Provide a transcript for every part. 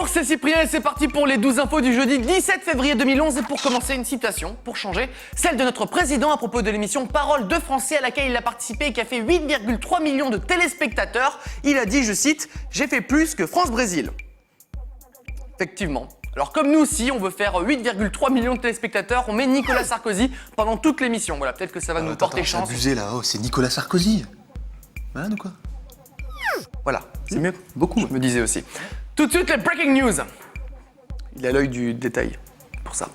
Bonjour, c'est Cyprien et c'est parti pour les 12 infos du jeudi 17 février 2011. Et pour commencer, une citation, pour changer, celle de notre président à propos de l'émission Parole de Français à laquelle il a participé et qui a fait 8,3 millions de téléspectateurs. Il a dit, je cite, « J'ai fait plus que France-Brésil ». Effectivement. Alors comme nous aussi, on veut faire 8,3 millions de téléspectateurs, on met Nicolas Sarkozy pendant toute l'émission. Voilà, peut-être que ça va nous porter chance. C'est abusé là, oh, c'est Nicolas Sarkozy. Malade ou quoi? Voilà, c'est mieux. Beaucoup. Je me disais aussi. Tout de suite, les breaking news. Il a l'œil du détail pour ça.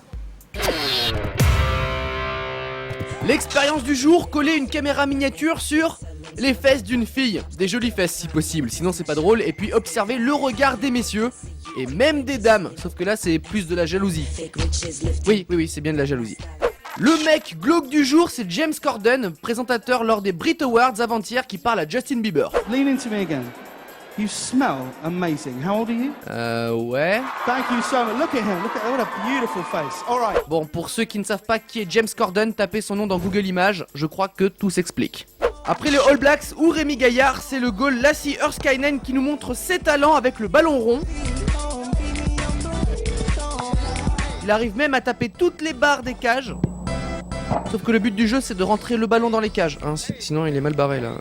L'expérience du jour, coller une caméra miniature sur les fesses d'une fille. Des jolies fesses si possible, sinon c'est pas drôle. Et puis observer le regard des messieurs et même des dames. Sauf que là c'est plus de la jalousie. Oui, c'est bien de la jalousie. Le mec glauque du jour, c'est James Corden, présentateur lors des Brit Awards avant-hier qui parle à Justin Bieber. Lean into me again. You smell amazing. How old are you? Ouais. Thank you so much. Look at him. Look at what a beautiful face. All right. Bon, pour ceux qui ne savent pas qui est James Corden, tapez son nom dans Google Images, je crois que tout s'explique. Après les All Blacks ou Rémi Gaillard, c'est le goal Lassi Hurskainen qui nous montre ses talents avec le ballon rond. Il arrive même à taper toutes les barres des cages. Sauf que le but du jeu c'est de rentrer le ballon dans les cages, hein, sinon il est mal barré là.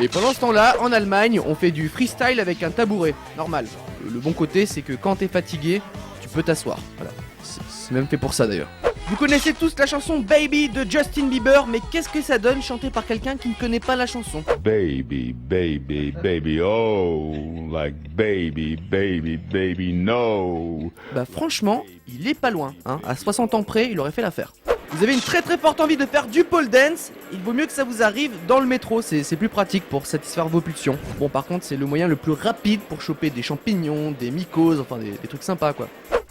Et pendant ce temps-là, en Allemagne, on fait du freestyle avec un tabouret, normal. Le bon côté c'est que quand t'es fatigué, tu peux t'asseoir, voilà. C'est même fait pour ça d'ailleurs. Vous connaissez tous la chanson Baby de Justin Bieber, mais qu'est-ce que ça donne chanté par quelqu'un qui ne connaît pas la chanson? Baby, baby, baby, oh, like baby, baby, baby, no. Bah franchement, il est pas loin, hein. À 60 ans près, il aurait fait l'affaire. Vous avez une très forte envie de faire du pole dance, il vaut mieux que ça vous arrive dans le métro, c'est plus pratique pour satisfaire vos pulsions. Bon par contre c'est le moyen le plus rapide pour choper des champignons, des mycoses, enfin des trucs sympas quoi.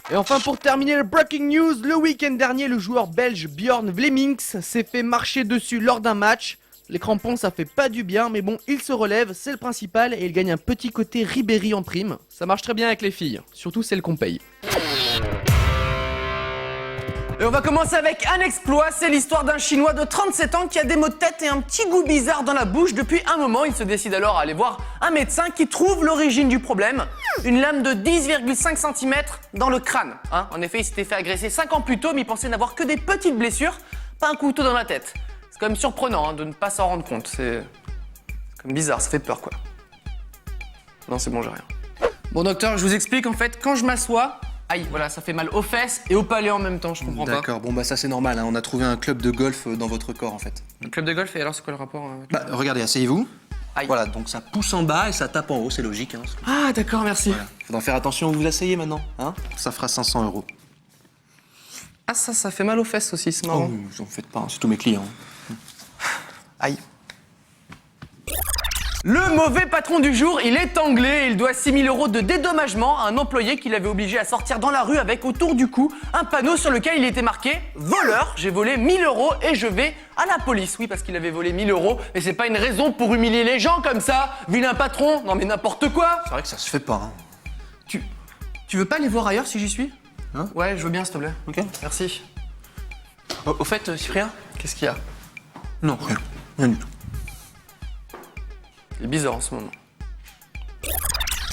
Et enfin pour terminer le breaking news, le week-end dernier le joueur belge Bjorn Vlemings s'est fait marcher dessus lors d'un match. Les crampons ça fait pas du bien mais bon il se relève, c'est le principal et il gagne un petit côté Ribéry en prime. Ça marche très bien avec les filles, surtout celles qu'on paye. Et on va commencer avec un exploit, c'est l'histoire d'un Chinois de 37 ans qui a des maux de tête et un petit goût bizarre dans la bouche depuis un moment. Il se décide alors à aller voir un médecin qui trouve l'origine du problème. Une lame de 10,5 cm dans le crâne. Hein, en effet, il s'était fait agresser 5 ans plus tôt mais il pensait n'avoir que des petites blessures, pas un couteau dans la tête. C'est quand même surprenant hein, de ne pas s'en rendre compte, c'est comme bizarre, ça fait peur quoi. Non c'est bon, j'ai rien. Bon docteur, je vous explique en fait, quand je m'assois, aïe, voilà, ça fait mal aux fesses et au palais en même temps, je comprends pas. D'accord, bon bah ça c'est normal, hein. On a trouvé un club de golf dans votre corps en fait. Le club de golf, et alors c'est quoi le rapport avec... Bah regardez, asseyez-vous. Aïe. Voilà, donc ça pousse en bas et ça tape en haut, c'est logique. Hein. Ah d'accord, merci. Voilà. Faudra faire attention où vous asseyez maintenant, hein. Ça fera 500 €. Ah ça fait mal aux fesses aussi, c'est marrant. Oh, vous en faites pas, hein. C'est tous mes clients. Aïe. Le mauvais patron du jour, il est anglais, il doit 6 000 € de dédommagement à un employé qui l'avait obligé à sortir dans la rue avec autour du cou un panneau sur lequel il était marqué « Voleur, j'ai volé 1 000 € et je vais à la police ». Oui, parce qu'il avait volé 1 000 €, mais c'est pas une raison pour humilier les gens comme ça, vilain patron, non mais n'importe quoi. C'est vrai que ça se fait pas, hein. Tu veux pas aller voir ailleurs si j'y suis? Hein? Ouais, je veux bien s'il te plaît. Ok. Merci. Au fait, Cyprien? Qu'est-ce qu'il y a? Non, rien. Rien du tout. Il est bizarre en ce moment.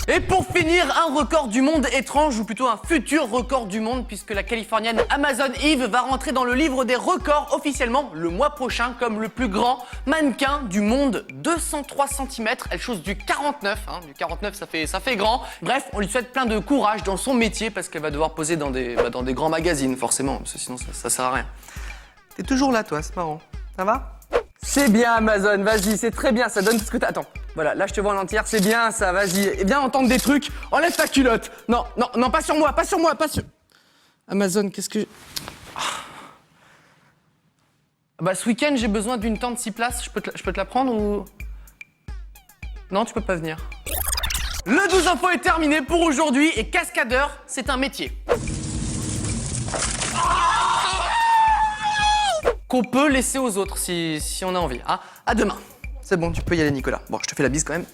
Et pour finir, un record du monde étrange, ou plutôt un futur record du monde, puisque la Californienne Amazon Eve va rentrer dans le livre des records officiellement le mois prochain comme le plus grand mannequin du monde, 203 cm, elle chose du 49, hein, du 49 ça fait grand. Bref, on lui souhaite plein de courage dans son métier parce qu'elle va devoir poser dans des grands magazines forcément, parce que sinon ça sert à rien. T'es toujours là toi, c'est marrant. Ça va? C'est bien Amazon, vas-y, c'est très bien, ça donne tout ce que t'as. Attends, voilà, là je te vois en entière, c'est bien ça, vas-y. Et viens entendre des trucs, enlève ta culotte. Non, pas sur moi, pas sur... Amazon, qu'est-ce que... Bah ce week-end j'ai besoin d'une tente 6 places, je peux te la prendre ou... Non, tu peux pas venir. Le 12 info est terminé pour aujourd'hui et cascadeur, c'est un métier. Qu'on peut laisser aux autres si on a envie. Hein. À demain. C'est bon, tu peux y aller Nicolas. Bon, je te fais la bise quand même.